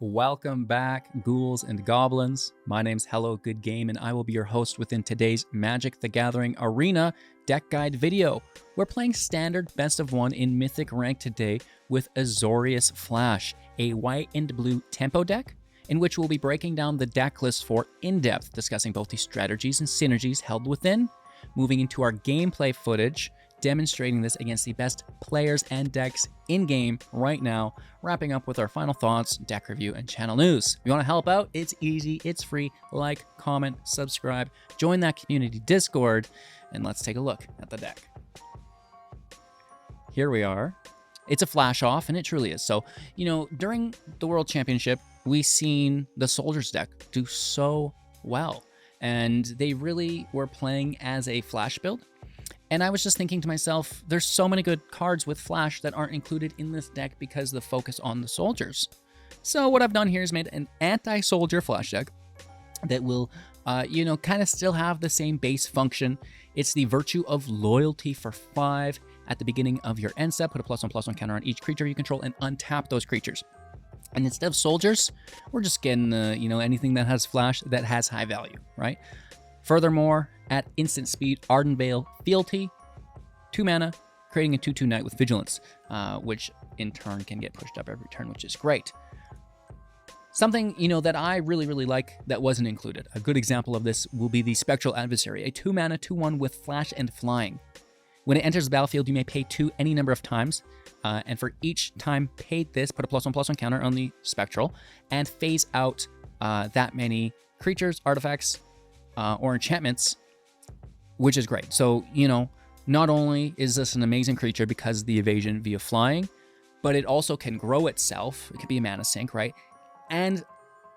Welcome back, ghouls and goblins. My name's Hello Good Game, and I will be your host within today's Magic the Gathering Arena deck guide video. We're playing standard best of one in Mythic rank today with Azorius Flash, a white and blue tempo deck, in which we'll be breaking down the deck list for in-depth, discussing both the strategies and synergies held within, moving into our gameplay footage, demonstrating this against the best players and decks in-game right now, wrapping up with our final thoughts, deck review, and channel news. If you want to help out, it's easy, it's free. Like, comment, subscribe, join that community Discord, and let's take a look at the deck. Here we are. It's a flash off, and it truly is. So, during the World Championship, we've seen the Soldiers deck do so well, and they really were playing as a flash build. And I was just thinking to myself, there's so many good cards with Flash that aren't included in this deck because of the focus on the Soldiers. So what I've done here is made an anti-Soldier Flash deck that will, kind of still have the same base function. It's the Virtue of Loyalty for 5 at the beginning of your end step. Put a +1/+1 counter on each creature you control and untap those creatures. And instead of Soldiers, we're just getting, anything that has Flash that has high value, right? Furthermore, at instant speed, Arden Veil Fealty, 2 mana, creating a 2/2 Knight with Vigilance, which in turn can get pushed up every turn, which is great. Something, that I really like that wasn't included. A good example of this will be the Spectral Adversary, a 2 mana, 2/1 with Flash and Flying. When it enters the battlefield, you may pay 2 any number of times, and for each time paid this, put a +1/+1 counter on the Spectral, and phase out that many creatures, artifacts, or enchantments, which is great. So, not only is this an amazing creature because of the evasion via flying, but it also can grow itself. It could be a mana sink, right? And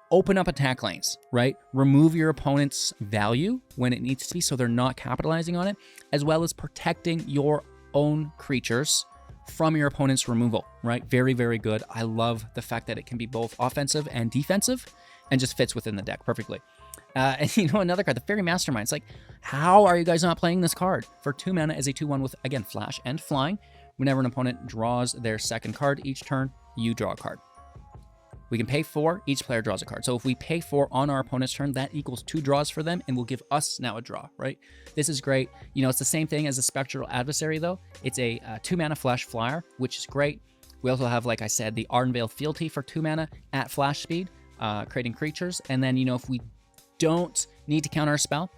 open up attack lanes, right? Remove your opponent's value when it needs to be so they're not capitalizing on it, as well as protecting your own creatures from your opponent's removal, right? Very, very good. I love the fact that it can be both offensive and defensive and just fits within the deck perfectly. And another card, the Fairy Mastermind. It's like, how are you guys not playing this card? For 2 mana as a 2/1 with, again, Flash and Flying. Whenever an opponent draws their second card each turn, you draw a card. We can pay 4, each player draws a card. So if we pay 4 on our opponent's turn, that equals 2 draws for them and will give us now a draw, right? This is great. It's the same thing as a Spectral Adversary, though. It's a 2 mana Flash Flyer, which is great. We also have, like I said, the Arden Veil Fealty for 2 mana at Flash speed, creating creatures. And then, if we don't need to counter a spell,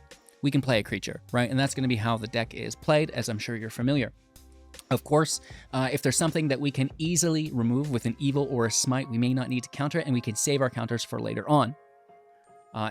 we can play a creature, right? And that's going to be how the deck is played, as I'm sure you're familiar. Of course, if there's something that we can easily remove with an Evil or a Smite, we may not need to counter it, and we can save our counters for later on.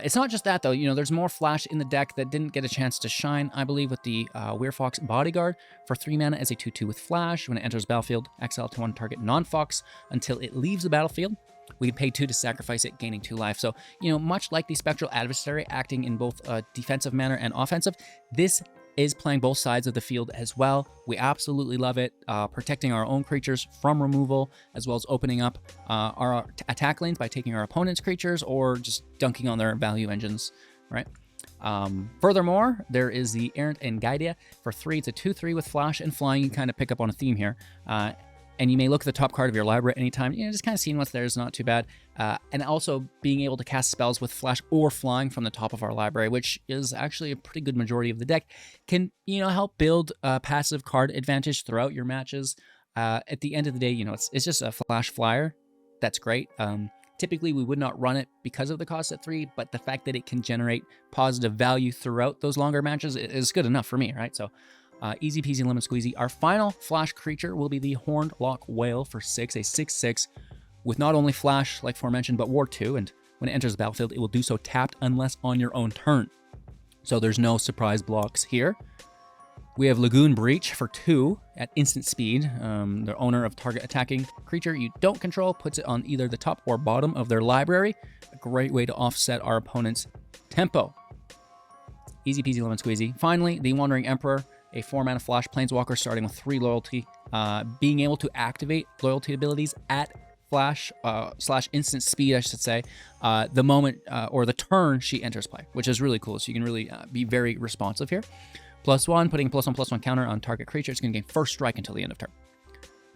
It's not just that, though. There's more Flash in the deck that didn't get a chance to shine, I believe, with the Werefox Bodyguard for 3 mana as a 2/2 with Flash. When it enters battlefield, exile to 1 target non-Fox until it leaves the battlefield. We can pay 2 to sacrifice it, gaining 2 life. So, much like the Spectral Adversary acting in both a defensive manner and offensive, this is playing both sides of the field as well. We absolutely love it, protecting our own creatures from removal, as well as opening up our attack lanes by taking our opponent's creatures or just dunking on their value engines, right? Furthermore, there is the Errant Engaidia for 3. It's a 2/3 with Flash and Flying. You kind of pick up on a theme here. And you may look at the top card of your library at any time. Just kind of seeing what's there is not too bad. And also being able to cast spells with Flash or Flying from the top of our library, which is actually a pretty good majority of the deck, can, help build a passive card advantage throughout your matches. At the end of the day, it's just a Flash Flyer. That's great. Typically, we would not run it because of the cost at 3, but the fact that it can generate positive value throughout those longer matches is good enough for me, right? So, easy peasy lemon squeezy. Our final Flash creature will be the Horned Lock Whale for 6, a 6/6 with not only Flash, like aforementioned, but War 2. And when it enters the battlefield, it will do so tapped unless on your own turn. So there's no surprise blocks here. We have Lagoon Breach for 2 at instant speed. The owner of target attacking creature you don't control puts it on either the top or bottom of their library. A great way to offset our opponent's tempo. Easy peasy lemon squeezy. Finally, the Wandering Emperor, a 4 mana Flash Planeswalker starting with 3 loyalty, being able to activate loyalty abilities at Flash / instant speed, I should say, the moment or the turn she enters play, which is really cool. So you can really be very responsive here. +1, putting a +1/+1 counter on target creature. It's going to gain first strike until the end of turn.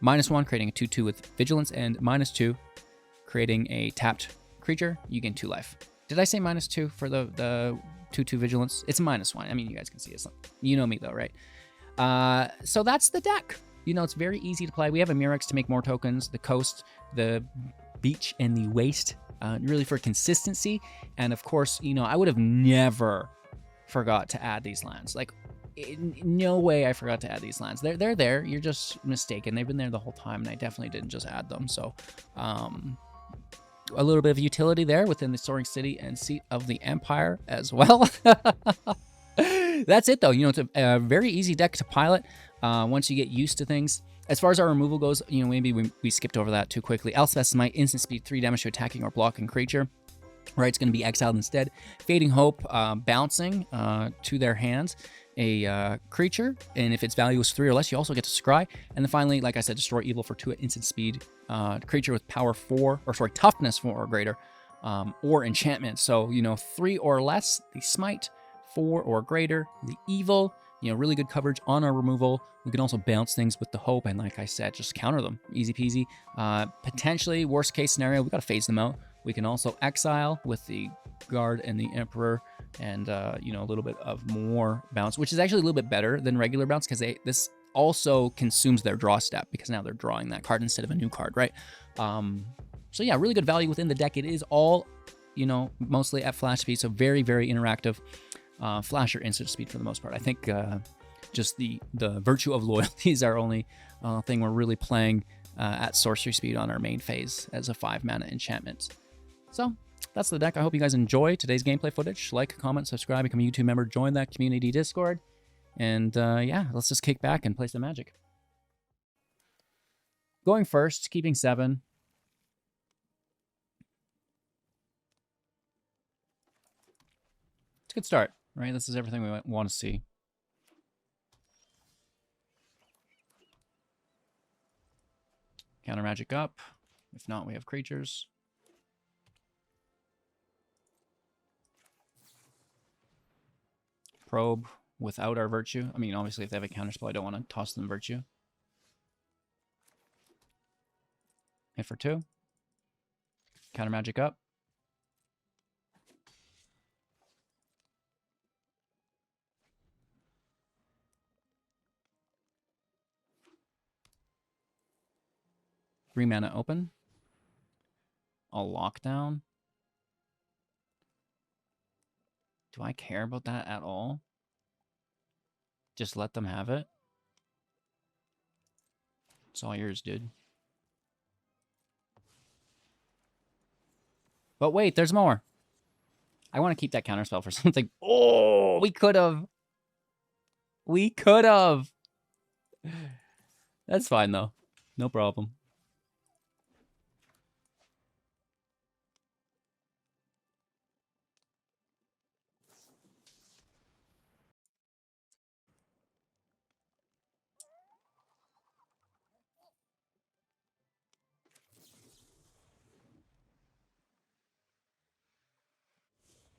-1, creating a 2/2 with Vigilance, and -2, creating a tapped creature, you gain 2 life. Did I say -2 for the 2/2 vigilance? It's -1. I mean, you guys can see it. You know me though, right? So that's the deck. You know, it's very easy to play. We have a Murex to make more tokens, the coast, the beach, and the waste, really for consistency. And of course, you know, I would have never forgot to add these lands. Like, in no way I forgot to add these lands. They're there. You're just mistaken. They've been there the whole time, and I definitely didn't just add them. So, a little bit of utility there within the Soaring City and Seat of the Empire as well. That's it, though. You know, it's a very easy deck to pilot once you get used to things. As far as our removal goes, you know, maybe we skipped over that too quickly. Elspeth's Might, instant speed, 3 damage to attacking or blocking creature. Right, it's going to be exiled instead. Fading Hope, bouncing to their hands a creature, and if its value is 3 or less, you also get to scry. And then finally, like I said, destroy evil for 2 at instant speed. Creature with power 4, or sorry, toughness 4 or greater, or enchantment. So, you know, 3 or less, the smite, 4 or greater, the evil. You know, really good coverage on our removal. We can also bounce things with the hope, and like I said, just counter them. Easy peasy. Potentially, worst case scenario, we got to phase them out. We can also exile with the Guard and the Emperor, and you know, a little bit of more bounce, which is actually a little bit better than regular bounce, because this also consumes their draw step, because now they're drawing that card instead of a new card, right? So yeah, really good value within the deck. It is all, you know, mostly at flash speed, so very, very interactive. Flash or instant speed for the most part. I think just the Virtue of Loyalty is our only thing we're really playing at sorcery speed on our main phase as a 5-mana enchantment. So that's the deck. I hope you guys enjoy today's gameplay footage. Like, comment, subscribe, become a YouTube member, join that community Discord. And yeah, let's just kick back and play some Magic. Going first, keeping 7. It's a good start, right? This is everything we want to see. Counter Magic up. If not, we have creatures. Probe without our Virtue. I mean, obviously, if they have a counterspell, I don't want to toss them Virtue. Hit for 2. Counter Magic up. Three mana open. A lockdown. Do I care about that at all? Just let them have it. It's all yours, dude. But wait, there's more. I want to keep that counterspell for something. Oh, we could have. We could have. That's fine, though. No problem.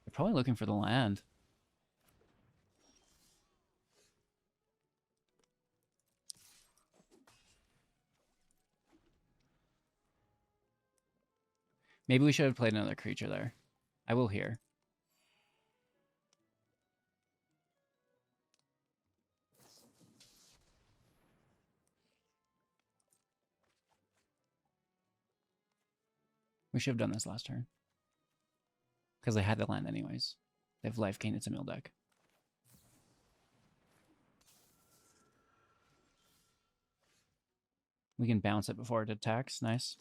They're probably looking for the land. Maybe we should have played another creature there. I will here. We should have done this last turn. Because they had the land anyways. They have life gain. It's a mill deck. We can bounce it before it attacks. Nice.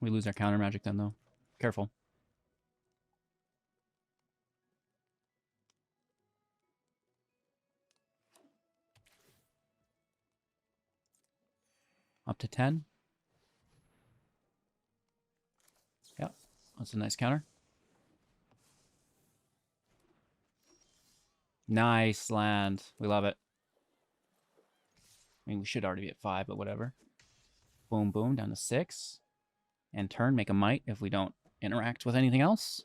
We lose our counter magic then, though. Careful. Up to 10. Yep. That's a nice counter. Nice land. We love it. I mean, we should already be at 5, but whatever. Boom, boom, down to 6. And turn, make a might if we don't interact with anything else.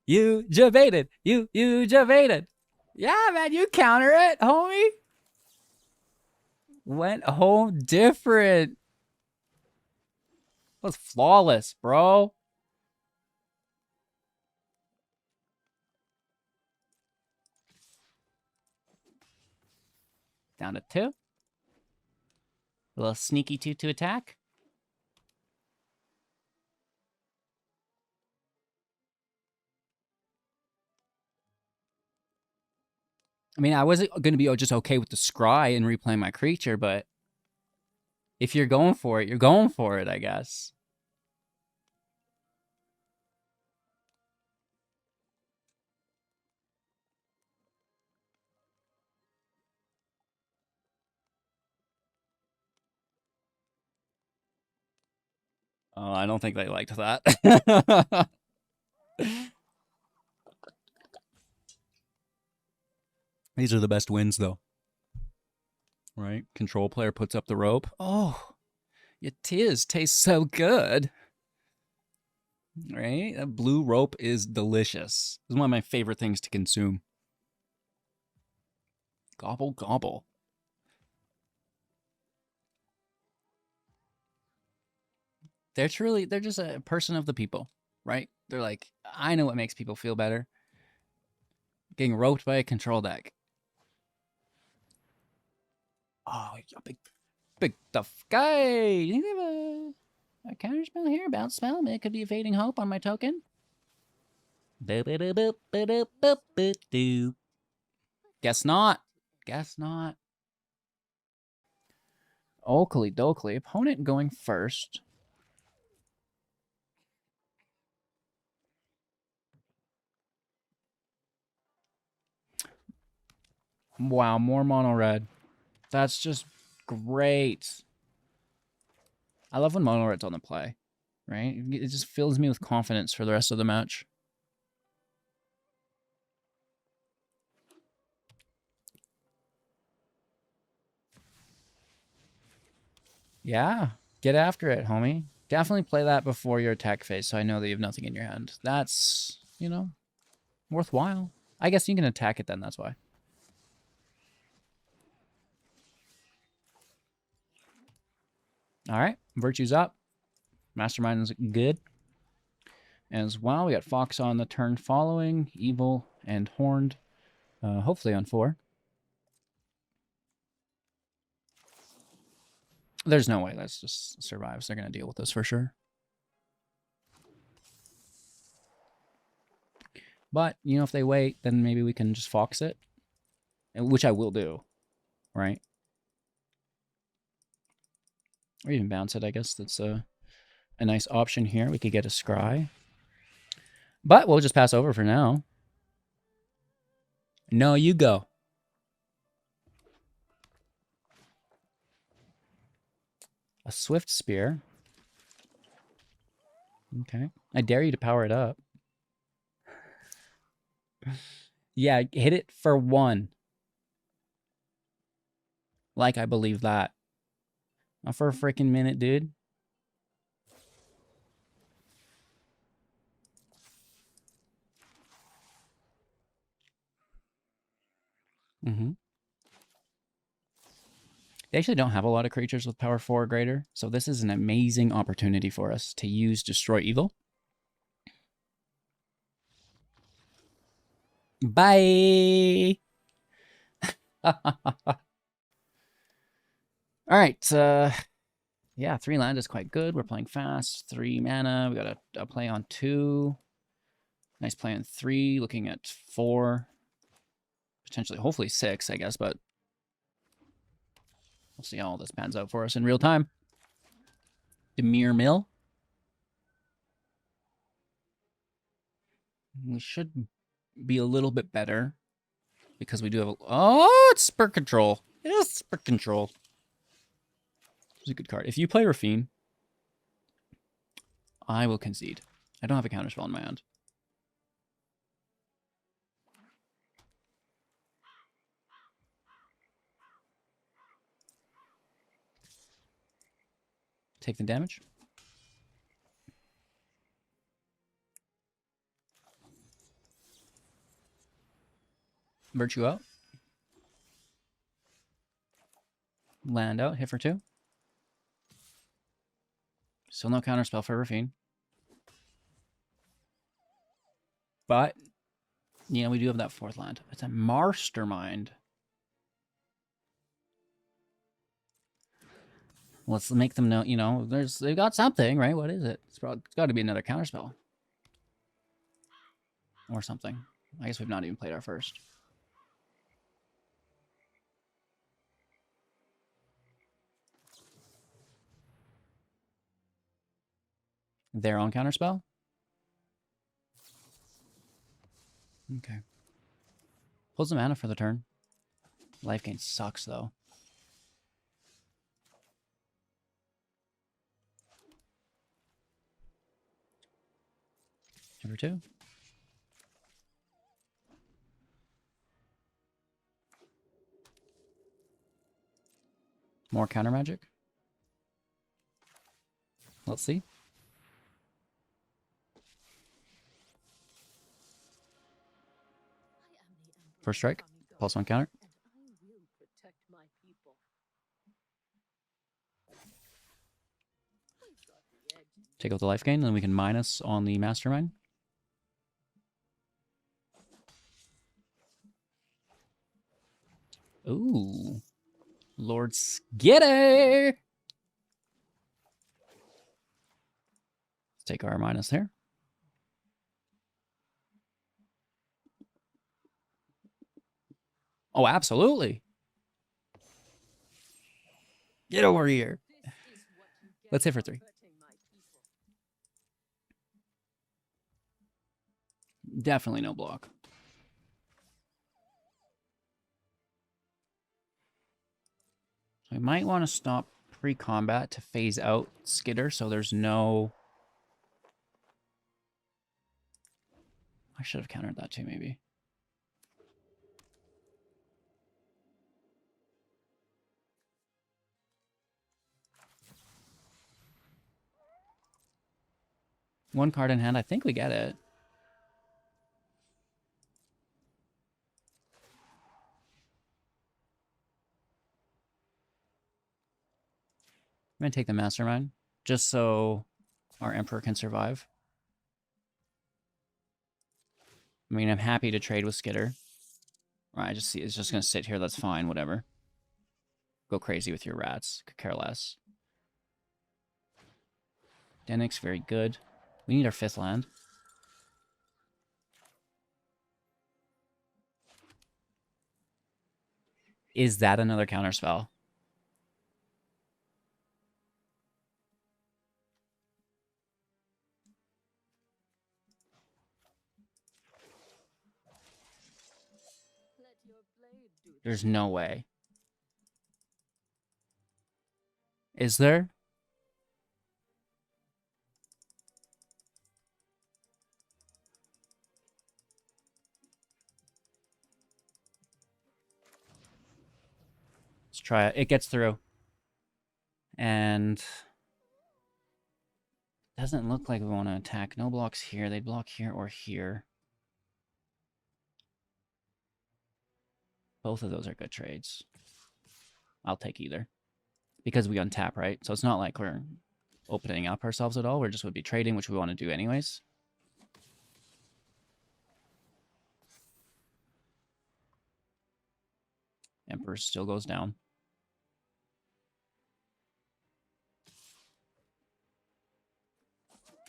You javated. You javated. Yeah, man, you counter it, homie. Went home different. Was flawless, bro. Down to 2. A little sneaky 2 to attack. I mean, I wasn't going to be just okay with the scry and replaying my creature, but if you're going for it, you're going for it, I guess. Oh, I don't think they liked that. These are the best wins, though. Right? Control player puts up the rope. Oh, your tears taste so good. Right? That blue rope is delicious. It's one of my favorite things to consume. Gobble, gobble. They're just a person of the people, right? They're like, I know what makes people feel better. Getting roped by a control deck. Oh, big tough guy. Do you have a counter spell here? Bounce spell? It could be evading hope on my token. Guess not. Guess not. Oakley dokley. Opponent going first. Wow, more mono red. That's just great. I love when mono red's on the play, right? It just fills me with confidence for the rest of the match. Yeah, get after it, homie. Definitely play that before your attack phase so I know that you have nothing in your hand. That's, you know, worthwhile. I guess you can attack it then, that's why. All right, Virtue's up. Mastermind is good. As well, we got Fox on the turn following, Evil and Horned, hopefully on 4. There's no way that's just survives. They're going to deal with this for sure. But, you know, if they wait, then maybe we can just Fox it, which I will do, right? Or even bounce it, I guess. That's a nice option here. We could get a Scry. But we'll just pass over for now. No, you go. A Swift Spear. Okay. I dare you to power it up. Yeah, hit it for 1. Like I believe that. Not for a freaking minute, dude. Mm-hmm. They actually don't have a lot of creatures with power 4 or greater, so this is an amazing opportunity for us to use Destroy Evil. Bye! All right, yeah, 3 land is quite good. We're playing fast. 3 mana. We got a play on 2. Nice play on 3. Looking at 4. Potentially, hopefully 6, I guess, but we'll see how all this pans out for us in real time. Demir Mill. We should be a little bit better because we do have a... Oh, it's Spurt Control. It is Spurt Control. It's a good card. If you play Rafine, I will concede. I don't have a counterspell in my hand. Take the damage. Virtue out. Land out. Hit for 2. Still no counterspell for Rafine. But, you know, we do have that 4th land. It's a Mastermind. Let's make them know, you know, they've got something, right? What is it? It's got to be another counterspell. Or something. I guess we've not even played our first. Their own counterspell? Okay. Pulls the mana for the turn. Life gain sucks, though. Number 2. More counter magic. Let's see. First strike. +1 counter. Take out the life gain, and then we can minus on the Mastermind. Ooh. Lord Skitty! Let's take our minus there. Oh, absolutely. Get over here. Let's hit for 3. Definitely no block. We might want to stop pre-combat to phase out Skitter so there's no... I should have countered that too, maybe. One card in hand. I think we get it. I'm going to take the Mastermind, just so our Emperor can survive. I mean, I'm happy to trade with Skitter. I just see it's just going to sit here. That's fine. Whatever. Go crazy with your rats. Could care less. Denix, very good. We need our 5th land. Is that another counterspell? There's no way. Is there? Let's try it. It gets through. And doesn't look like we want to attack. No blocks here. They block here or here. Both of those are good trades. I'll take either. Because we untap, right? So it's not like we're opening up ourselves at all. We just would be trading, which we want to do anyways. Emperor still goes down.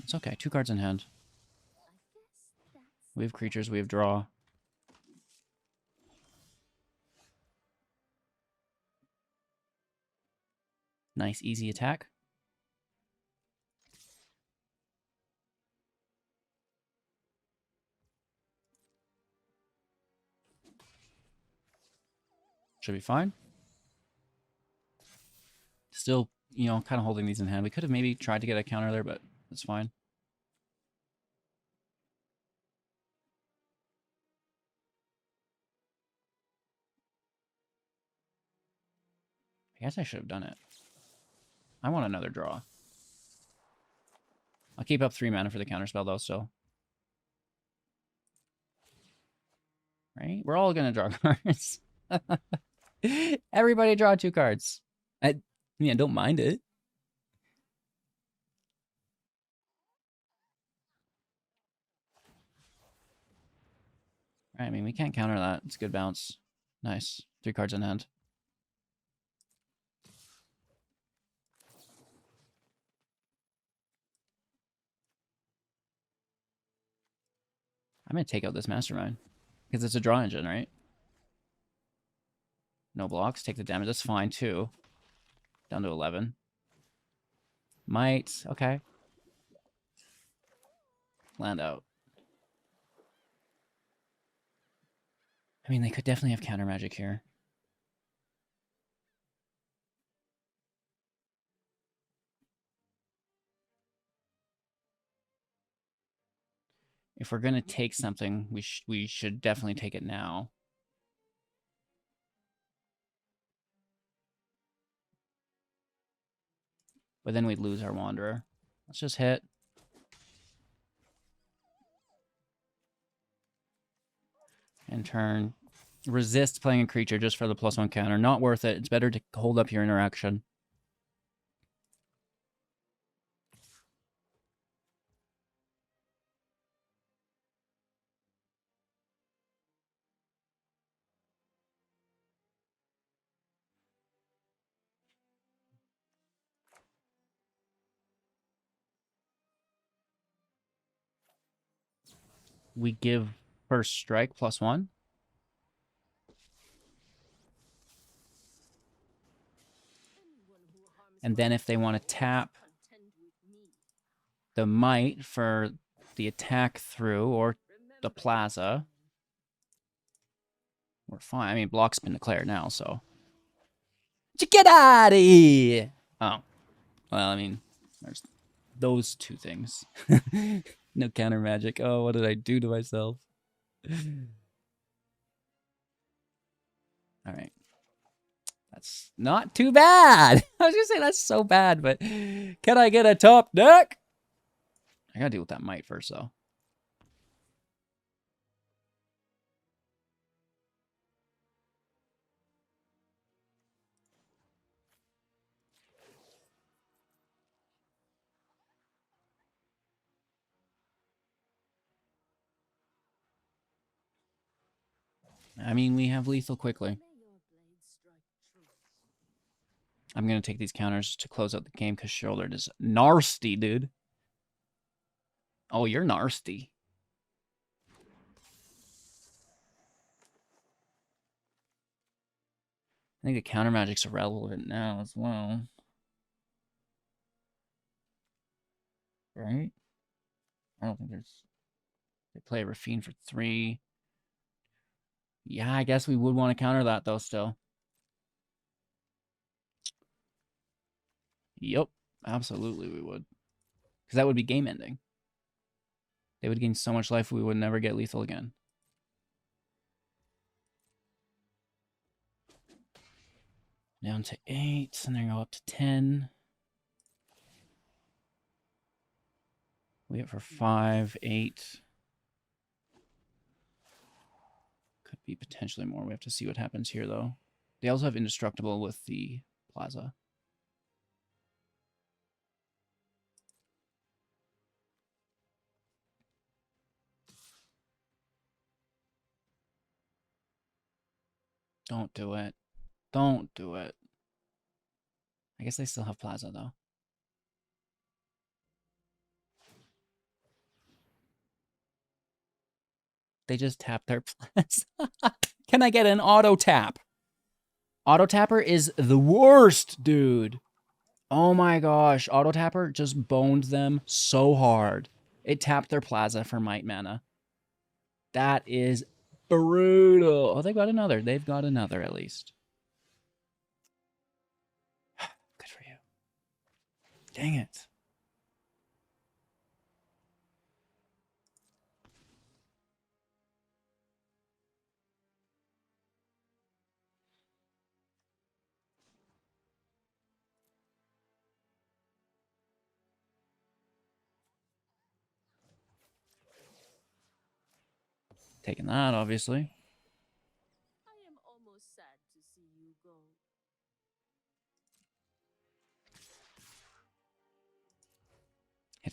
It's okay. 2 cards in hand. We have creatures. We have draw. Nice, easy attack. Should be fine. Still, you know, kind of holding these in hand. We could have maybe tried to get a counter there, but it's fine. I guess I should have done it. I want another draw. I'll keep up 3 mana for the counterspell, though, still. right? We're all gonna draw cards. Everybody draw 2 cards. I don't mind it. I mean, we can't counter that. It's a good bounce. Nice. 3 cards in hand. I'm going to take out this Mastermind. Because it's a draw engine, right? No blocks. Take the damage. That's fine, too. Down to 11. Might. Okay. Land out. I mean, they could definitely have counter magic here. If we're going to take something, we should definitely take it now. But then we'd lose our Wanderer. Let's just hit. And turn. Resist playing a creature just for the +1 counter. Not worth it. It's better to hold up your interaction. We give first strike +1. And then if they want to tap the Might for the attack through or the Plaza, we're fine. I mean, block's been declared now, so. Get out of here! Oh. Well, I mean, there's those 2 things. No counter magic. Oh, what did I do to myself? All right. That's not too bad. I was gonna say that's so bad, but can I get a top deck? I gotta deal with that Might first, though. I mean, we have lethal quickly. I'm going to take these counters to close out the game because Shouldered is nasty, dude. Oh, you're nasty. I think the counter magic's irrelevant now as well. Right? I don't think there's... They play a Rafine for 3. Yeah, I guess we would want to counter that, though, still. Yep, absolutely we would. Because that would be game ending. They would gain so much life we would never get lethal again. Down to 8, and then go up to 10. We hit for 5, 8. Could be potentially more. We have to see what happens here, though. They also have Indestructible with the Plaza. Don't do it. Don't do it. I guess they still have Plaza, though. They just tapped their Plaza. Can I get an auto tap? Auto tapper is the worst, dude. Oh my gosh. Auto tapper just boned them so hard. It tapped their Plaza for Might mana. That is brutal. Oh, they've got another. They've got another at least. Good for you. Dang it. Taking that, obviously.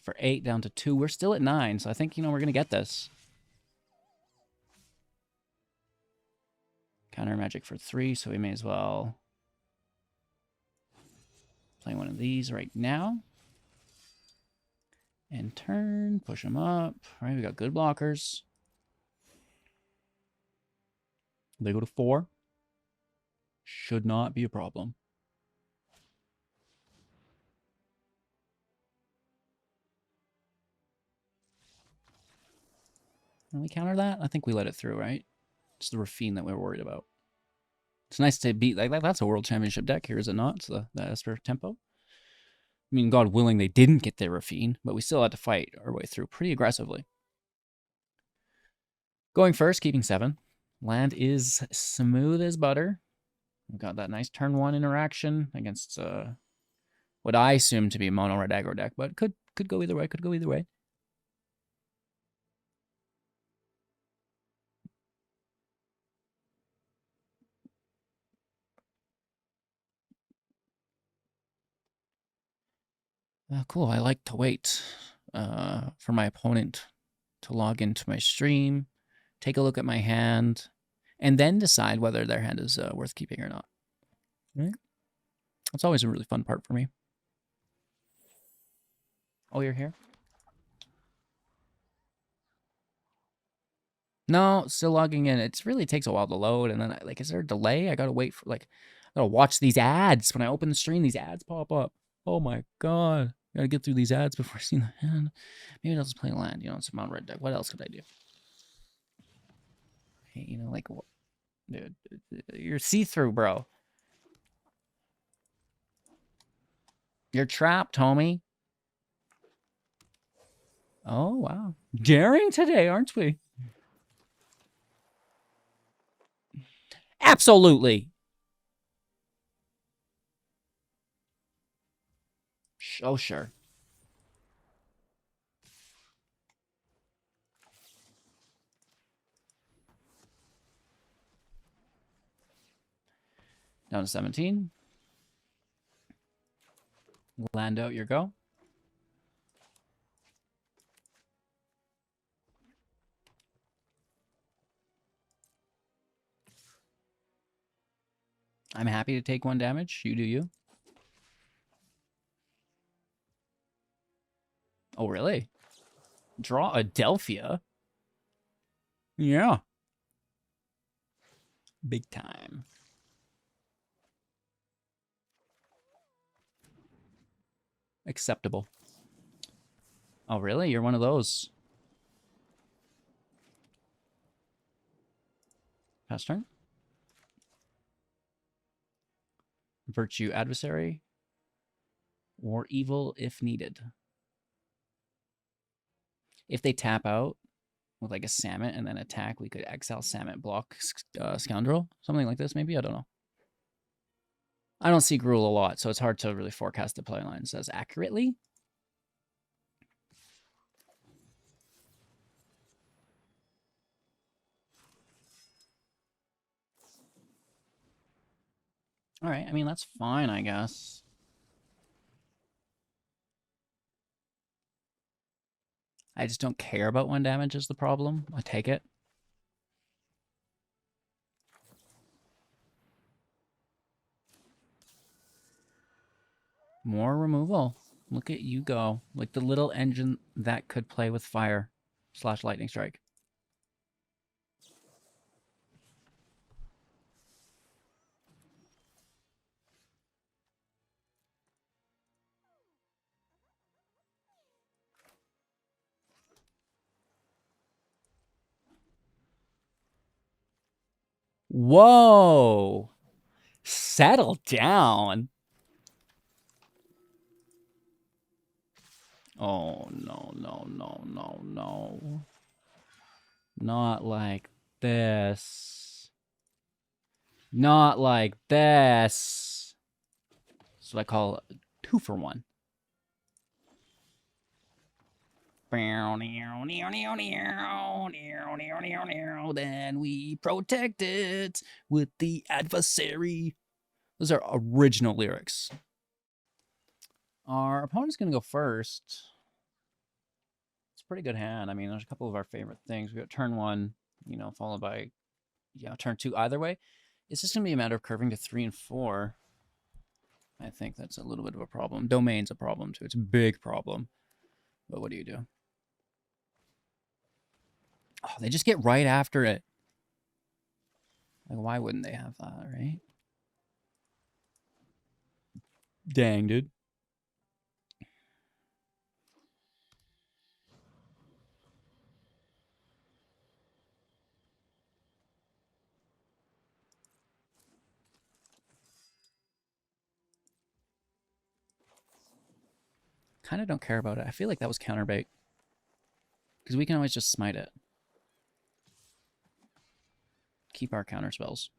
for 8 down to 2. We're still at 9, so I think, we're going to get this. Counter magic for 3, so we may as well play one of these right now. And turn, push them up. All right, we got good blockers. They go to 4. Should not be a problem. Can we counter that? I think we let it through, right? It's the Rafine that we were worried about. It's nice to beat, like that's a World Championship deck here, is it not? It's the Esper Tempo. I mean, God willing, they didn't get their Rafine, but we still had to fight our way through pretty aggressively. Going first, keeping 7. Land is smooth as butter. We've got that nice turn 1 interaction against what I assume to be a mono red aggro deck, but could go either way, could go either way. Cool, I like to wait for my opponent to log into my stream, take a look at my hand, and then decide whether their hand is worth keeping or not. Right? That's always a really fun part for me. Oh, you're here? No, still logging in. It really takes a while to load, and then is there a delay? I gotta wait for I gotta watch these ads. When I open the stream, these ads pop up. Oh my god. Gotta get through these ads before I see the hand. Maybe I'll just play land, it's a mono red deck. What else could I do? Hey, dude, you're see-through, bro. You're trapped, homie. Oh, wow. Daring today, aren't we? Absolutely. Oh, sure. Down to 17. Land out your go. I'm happy to take 1 damage. You do you. Oh, really? Draw Adelphia? Yeah. Big time. Acceptable. Oh, really? You're one of those. Pass turn. Virtue Adversary. Or Evil if needed. If they tap out with a Samet and then attack, we could exile Samet, block Scoundrel. Something like this, maybe? I don't know. I don't see Gruul a lot, so it's hard to really forecast the play lines as accurately. All right, I mean, that's fine, I guess. I just don't care about 1 damage is the problem. I take it. More removal. Look at you go. Like the little engine that could play with fire / lightning strike. Whoa. Settle down. Oh, no, no, no, no, no. Not like this. Not like this. That's what I call 2 for 1. Then we protect it with the adversary. Those are original lyrics. Our opponent's going to go first. pretty good hand. I mean, there's a couple of our favorite things. We got turn 1, you know, followed by, yeah, turn 2. Either way, it's just going to be a matter of curving to 3 and 4. I think that's a little bit of a problem. Domain's a problem, too. It's a big problem. But what do you do? Oh, they just get right after it. Like, why wouldn't they have that, right? Dang, dude. Kind of don't care about it. I feel like that was counterbait. Because we can always just smite it. Keep our counter spells.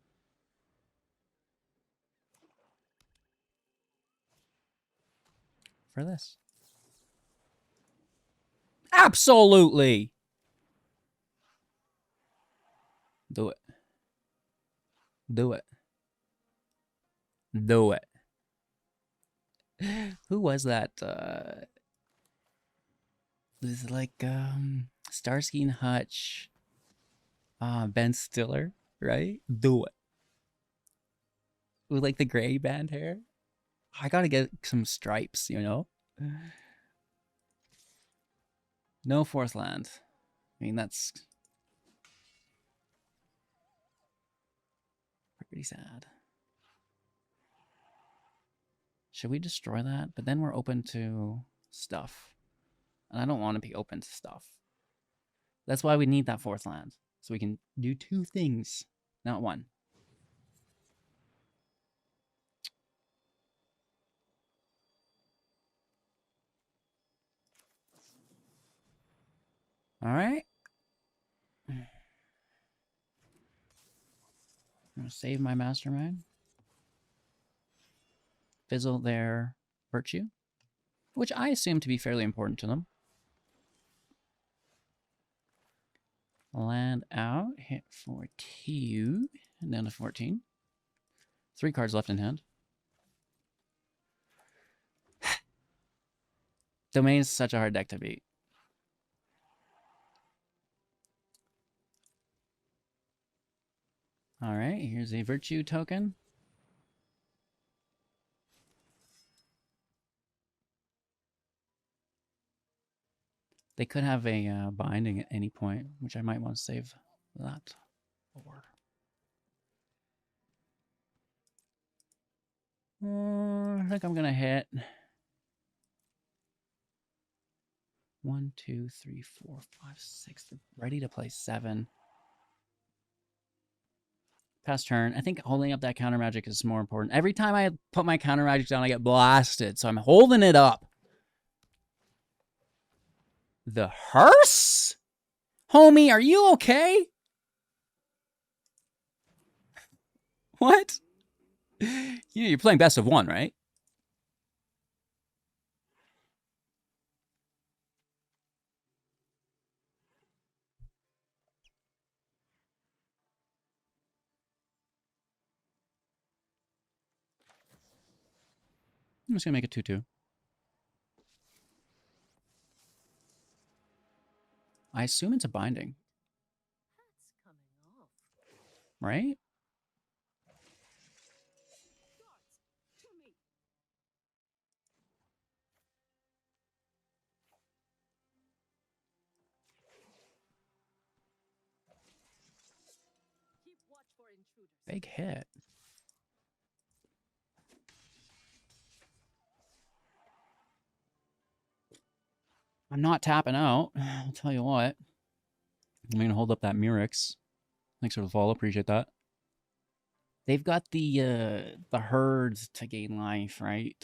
For this. Absolutely! Do it. Do it. Do it. Who was that? This is like Starsky and Hutch. Ben Stiller, right? Do it. With like the gray band hair. I gotta get some stripes, you know? No fourth land. I mean, that's pretty sad. Should we destroy that? But then we're open to stuff. And I don't want to be open to stuff. That's why we need that fourth land. So we can do 2 things, not 1. All right. I'm going to save my mastermind. Fizzle their virtue, which I assume to be fairly important to them. Land out, hit for 2, and down to 14. 3 cards left in hand. Domain is such a hard deck to beat. All right, here's a virtue token. They could have a binding at any point, which I might want to save that for. I think I'm going to hit 1, 2, 3, 4, 5, 6. Ready to play 7. Pass turn. I think holding up that counter magic is more important. Every time I put my counter magic down, I get blasted. So I'm holding it up. The hearse? Homie, are you okay? What? You're playing best of 1, right? I'm just going to make it 2-2. I assume it's a binding. Right? Big hit. I'm not tapping out. I'll tell you what. I'm going to hold up that Murex. Thanks for the follow. Appreciate that. They've got the herds to gain life, right?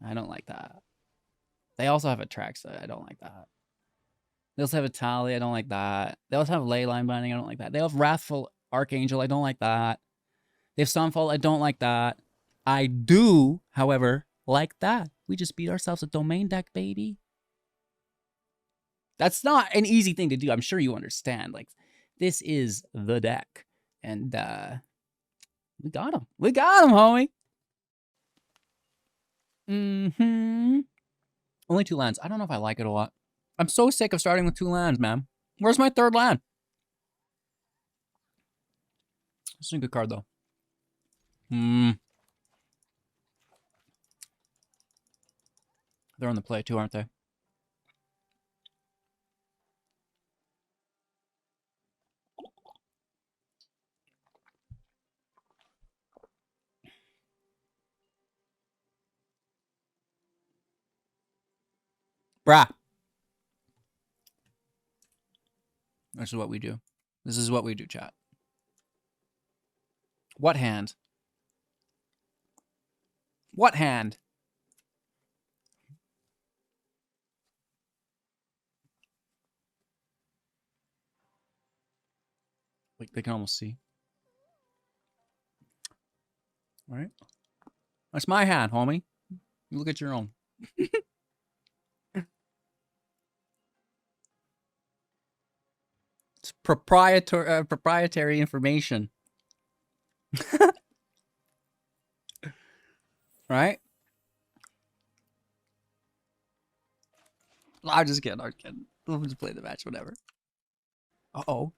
I don't like that. They also have a Traxa. I don't like that. They also have a Tally. I don't like that. They also have Leyline Binding. I don't like that. They have Wrathful Archangel. I don't like that. They have Sunfall. I don't like that. I do, however, like that. We just beat ourselves a domain deck, baby. That's not an easy thing to do. I'm sure you understand. Like, this is the deck. And we got him. We got him, homie. Only 2 lands. I don't know if I like it a lot. I'm so sick of starting with 2 lands, man. Where's my 3rd land? This is a good card, though. They're on the play, too, aren't they? Brah. This is what we do. This is what we do, chat. What hand? What hand? Like, they can almost see. All right. That's my hand, homie. You look at your own. It's proprietary information. Right? I'm just kidding. I'm kidding. We'll just play the match, whatever. Uh-oh.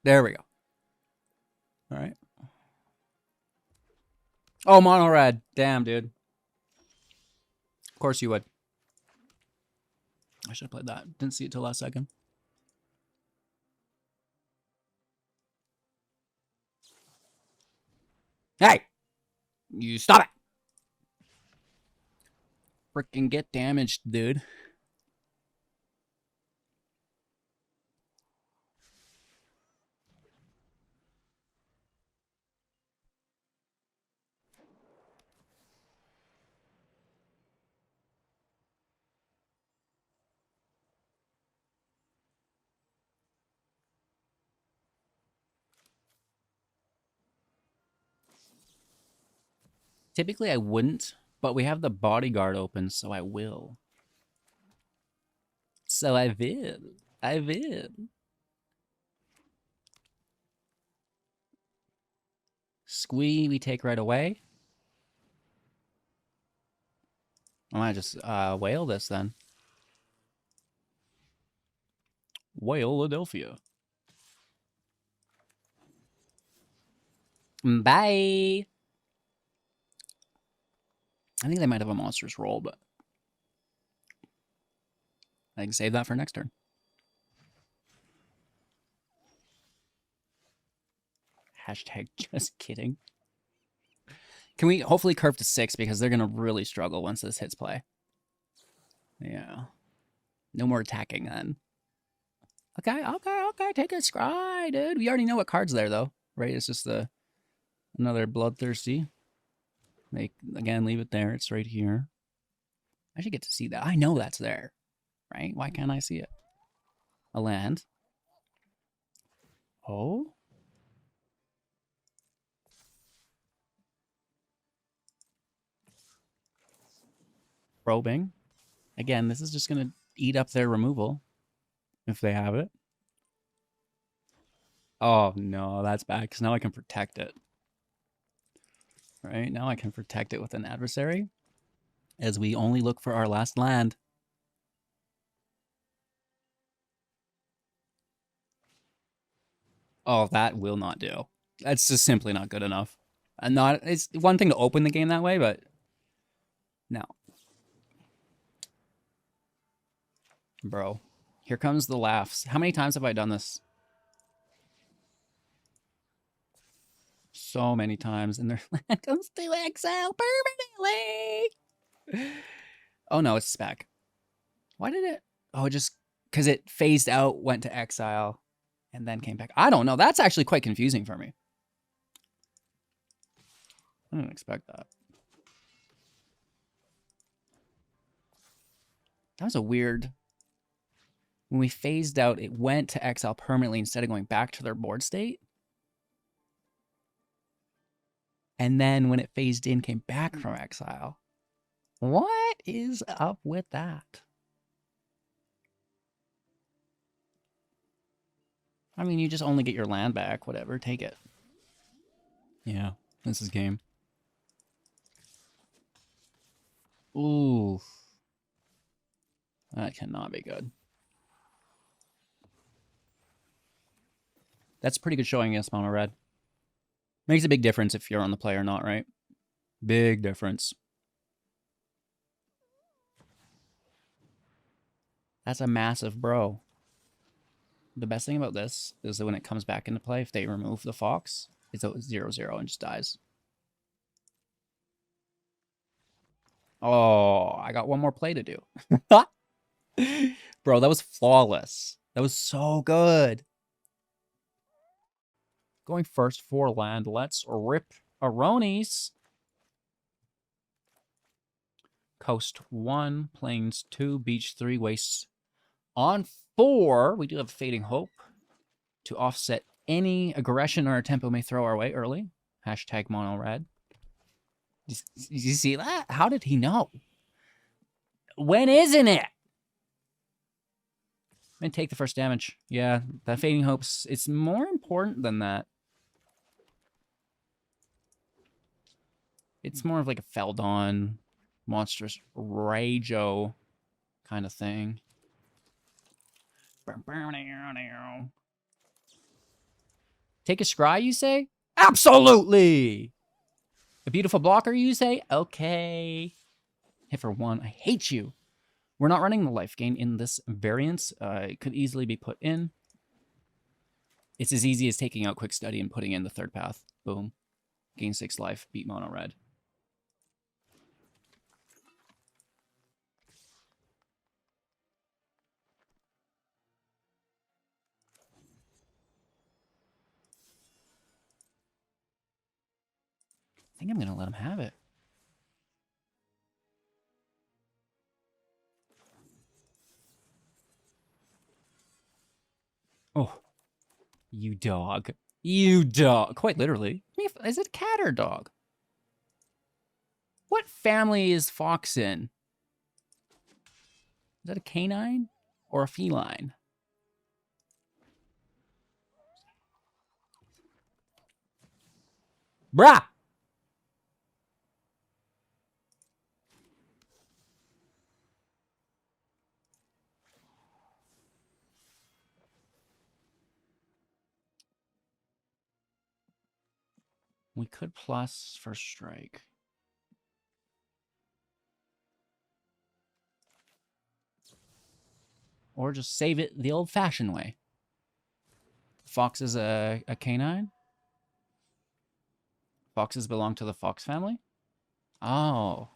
There we go. All right. Oh, mono red. Damn, dude. Of course you would. I should have played that. Didn't see it till last second. Hey! You stop it! Freaking get damaged, dude. Typically, I wouldn't, but we have the bodyguard open, so I will. So I will. I will. Squee, we take right away. I might just whale this then. Whale-adelphia. Bye. I think they might have a monstrous roll, but I can save that for next turn. Hashtag just kidding. Can we hopefully curve to 6 because they're going to really struggle once this hits play. Yeah. No more attacking then. Okay. Take a scry, dude. We already know what card's there, though. Right? It's just another bloodthirsty. Again, leave it there. It's right here. I should get to see that. I know that's there. Right? Why can't I see it? A land. Oh? Probing. Again, this is just going to eat up their removal. If they have it. Oh, no. That's bad, because now I can protect it. Right? Now I can protect it with an adversary. As we only look for our last land. Oh, that will not do. That's just simply not good enough. And it's one thing to open the game that way, but no. Bro, here comes the laughs. How many times have I done this? So many times, and their land comes to exile permanently. Oh no, it's spec. Why did it? Oh, just because it phased out, went to exile, and then came back. I don't know. That's actually quite confusing for me. I didn't expect that. That was a weird... When we phased out, it went to exile permanently instead of going back to their board state. And then when it phased in, came back from exile. What is up with that? I mean, you just only get your land back. Whatever, take it. Yeah, this is game. Ooh. That cannot be good. That's pretty good showing against mono red. Makes a big difference if you're on the play or not, right? Big difference. That's a massive bro. The best thing about this is that when it comes back into play, if they remove the fox, it's a 0-0 and just dies. Oh, I got one more play to do. Bro, that was flawless. That was so good. Going first for land. Let's rip Aronies. Coast 1, Plains 2, Beach 3, Wastes on 4. We do have Fading Hope to offset any aggression our tempo may throw our way early. Hashtag mono red. Did you see that? How did he know? When isn't it? And take the first damage. Yeah, that Fading Hope's, it's more important than that. It's more of like a Feldon, monstrous Rajo kind of thing. Take a scry, you say? Absolutely! A beautiful blocker, you say? Okay. Hit for 1. I hate you. We're not running the life gain in this variance. It could easily be put in. It's as easy as taking out Quick Study and putting in the third path. Boom. Gain 6 life. Beat mono red. I think I'm going to let him have it. Oh. You dog. You dog. Quite literally. Is it cat or dog? What family is fox in? Is that a canine or a feline? Brah! We could plus first strike. Or just save it the old-fashioned way. Fox is a canine? Foxes belong to the fox family? Oh.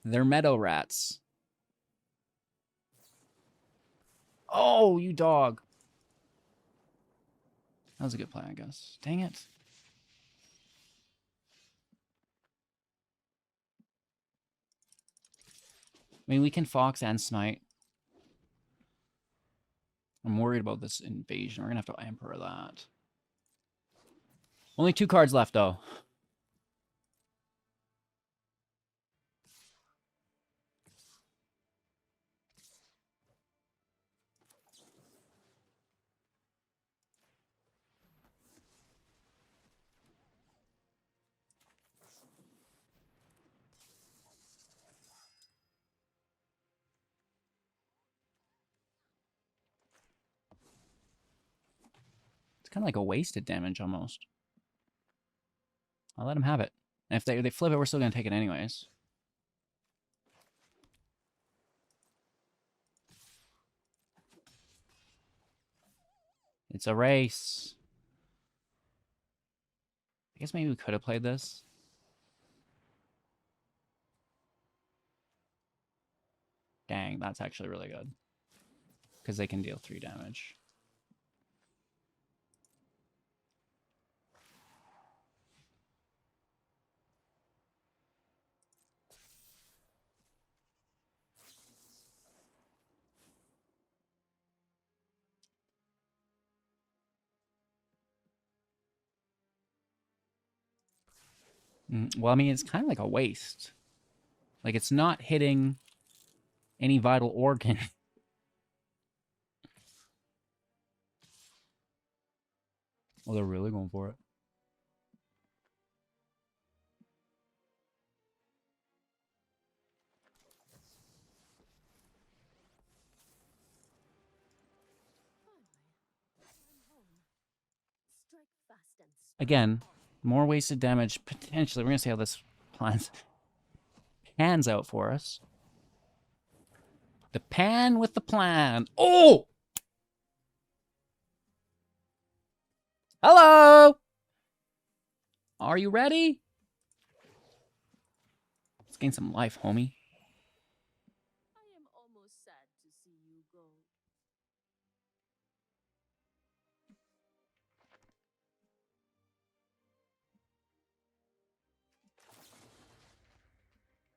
They're meadow rats. Oh, you dog. That was a good play, I guess. Dang it. I mean, we can fox and smite. I'm worried about this invasion. We're going to have to Emperor that. Only 2 cards left, though. It's kind of like a wasted damage, almost. I'll let him have it. And if they flip it, we're still going to take it anyways. It's a race. I guess maybe we could have played this. Dang, that's actually really good. Because they can deal 3 damage. Well, I mean, it's kind of like a waste. Like, it's not hitting any vital organ. Well, they're really going for it. Again, more wasted damage potentially. We're gonna see how this pans out for us. The pan with the plan. Oh! Hello! Are you ready? Let's gain some life, homie. I am almost sad to see you go.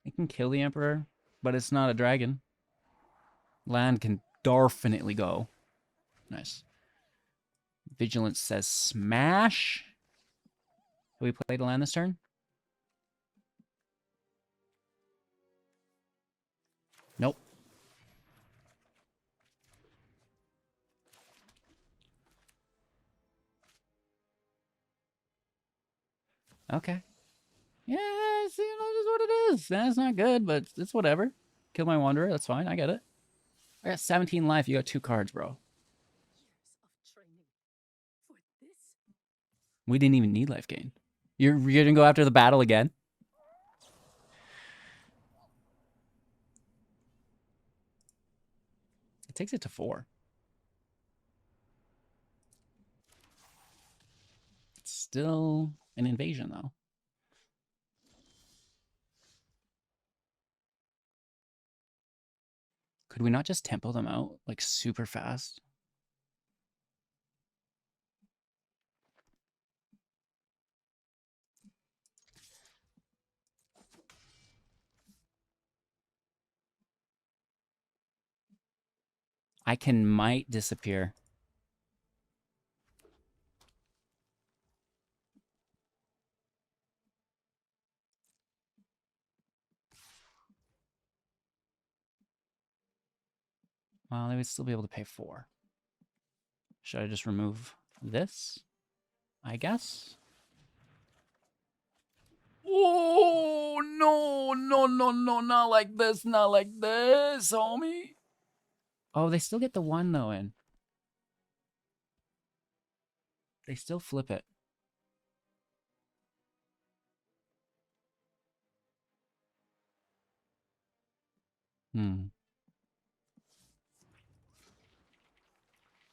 It can kill the Emperor, but it's not a dragon. Land can definitely go. Nice. Vigilance says smash. Have we played a land this turn? Nope. Okay. Yeah, see, you know, that's what it is. That's not good, but it's whatever. Kill my Wanderer, that's fine. I get it. I got 17 life. You got 2 cards, bro. Years of training for this. We didn't even need life gain. You're gonna go after the battle again? It takes it to 4. It's still an invasion, though. Could we not just tempo them out, like, super fast? I can might disappear. Well, they would still be able to pay 4. Should I just remove this? I guess. Oh, no, no, no, no, not like this, not like this, homie. Oh, they still get the 1, though, in. They still flip it. Hmm.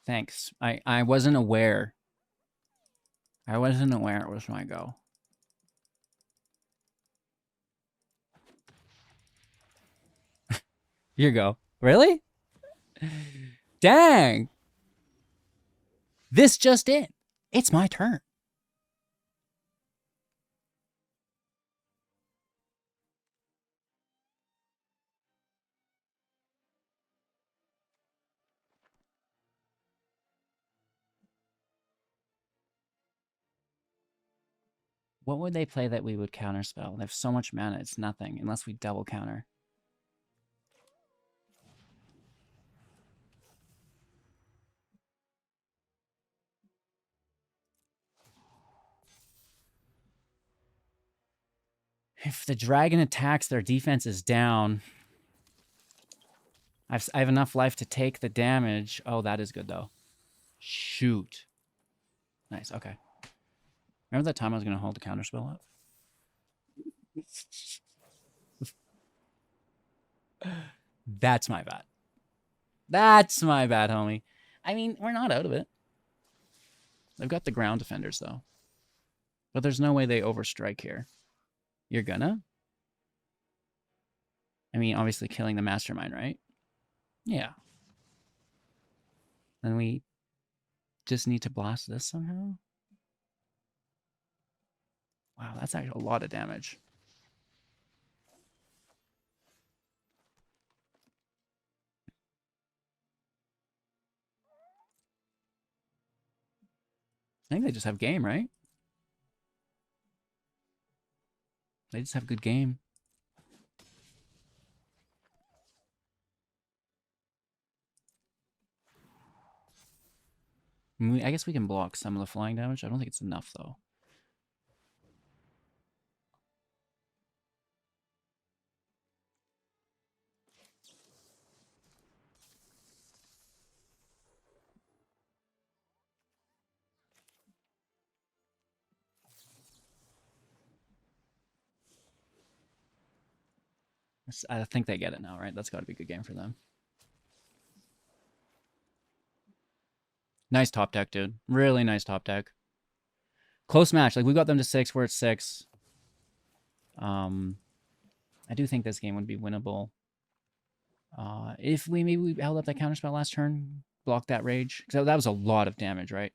Thanks. I wasn't aware. I wasn't aware it was my go. Here you go. Really? Dang. This just in. It's my turn. What would they play that we would counterspell? They have so much mana, it's nothing, unless we double counter. If the dragon attacks, their defense is down. I have enough life to take the damage. Oh, that is good, though. Shoot. Nice, okay. Remember that time I was going to hold the counterspell up? That's my bad. That's my bad, homie. I mean, we're not out of it. They've got the ground defenders, though. But there's no way they overstrike here. You're gonna? I mean, obviously killing the mastermind, right? Yeah. Then we just need to blast this somehow? Wow, that's actually a lot of damage. I think they just have game, right? They just have good game. I guess we can block some of the flying damage. I don't think it's enough, though. I think they get it now, right? That's got to be a good game for them. Nice top deck, dude. Really nice top deck. Close match. Like, we got them to 6. We're at 6. I do think this game would be winnable. If we held up that counterspell last turn, blocked that rage. Because that was a lot of damage, right?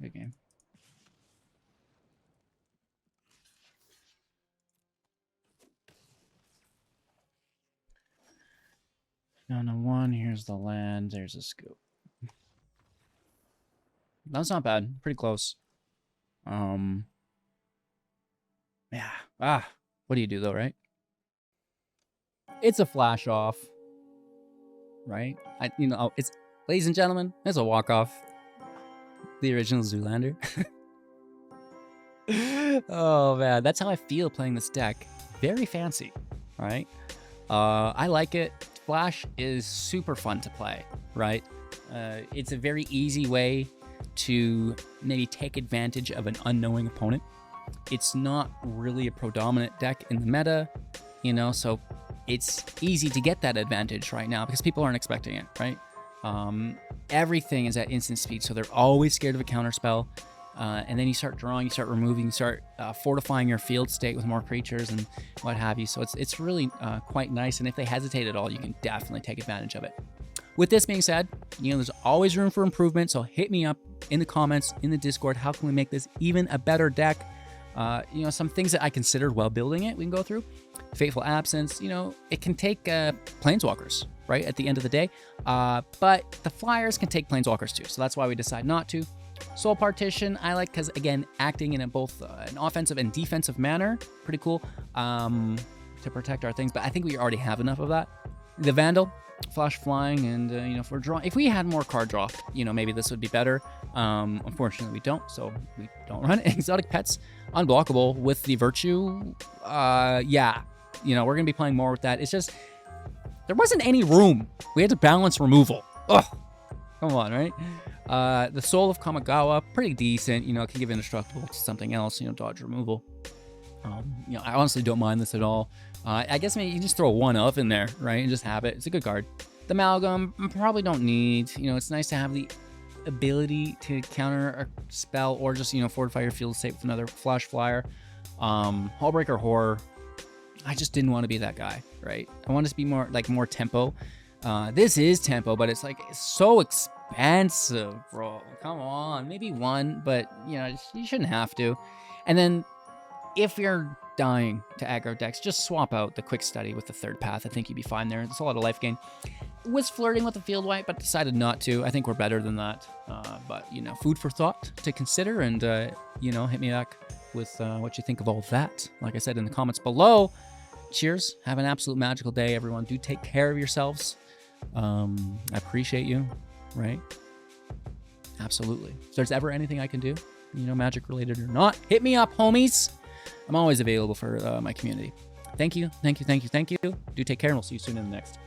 Good game. No, 1. Here's the land. There's a scoop. That's not bad. Pretty close. Yeah. What do you do though, right? It's a flash off. Right? It's, ladies and gentlemen, it's a walk off. The original Zoolander. Oh man, that's how I feel playing this deck. Very fancy, right? I like it. Flash is super fun to play, right? It's a very easy way to maybe take advantage of an unknowing opponent. It's not really a predominant deck in the meta, so it's easy to get that advantage right now because people aren't expecting it, right? Everything is at instant speed, so they're always scared of a counterspell. And then you start drawing, you start removing, you start fortifying your field state with more creatures and what have you. So it's really quite nice. And if they hesitate at all, you can definitely take advantage of it. With this being said, there's always room for improvement. So hit me up in the comments, in the Discord. How can we make this even a better deck? Some things that I considered while building it, we can go through. Fateful Absence, it can take Planeswalkers, right, at the end of the day. But the Flyers can take Planeswalkers too. So that's why we decide not to. Soul Partition, I like because, again, acting in both an offensive and defensive manner. Pretty cool to protect our things. But I think we already have enough of that. The Vandal, Flash Flying, and, if we had more card draw, maybe this would be better. Unfortunately, we don't, so we don't run it. Exotic Pets, unblockable with the Virtue. Yeah, we're going to be playing more with that. It's just, there wasn't any room. We had to balance removal. Ugh, come on, right? The Soul of Kamigawa, pretty decent. It can give indestructible to something else, dodge removal. I honestly don't mind this at all. I guess maybe you just throw 1 up in there, right, and just have it. It's a good card. The Amalgam, probably don't need. It's nice to have the ability to counter a spell or just, fortify your field state with another Flash Flyer. Hullbreaker Horror, I just didn't want to be that guy, right? I want it to be more tempo. This is tempo, but it's so expensive, bro. Come on, maybe 1, but you shouldn't have to. And then if you're dying to aggro decks, just swap out the Quick Study with the Third Path. I think you'd be fine there. It's a lot of life gain. Was flirting with the field wipe, but decided not to. I think we're better than that. But food for thought to consider, and hit me back with what you think of all of that. Like I said in the comments below. Cheers. Have an absolute magical day, everyone. Do take care of yourselves. I appreciate you, right? Absolutely. If there's ever anything I can do, magic related or not, hit me up, homies. I'm always available for my community. Thank you. Do take care, and we'll see you soon in the next.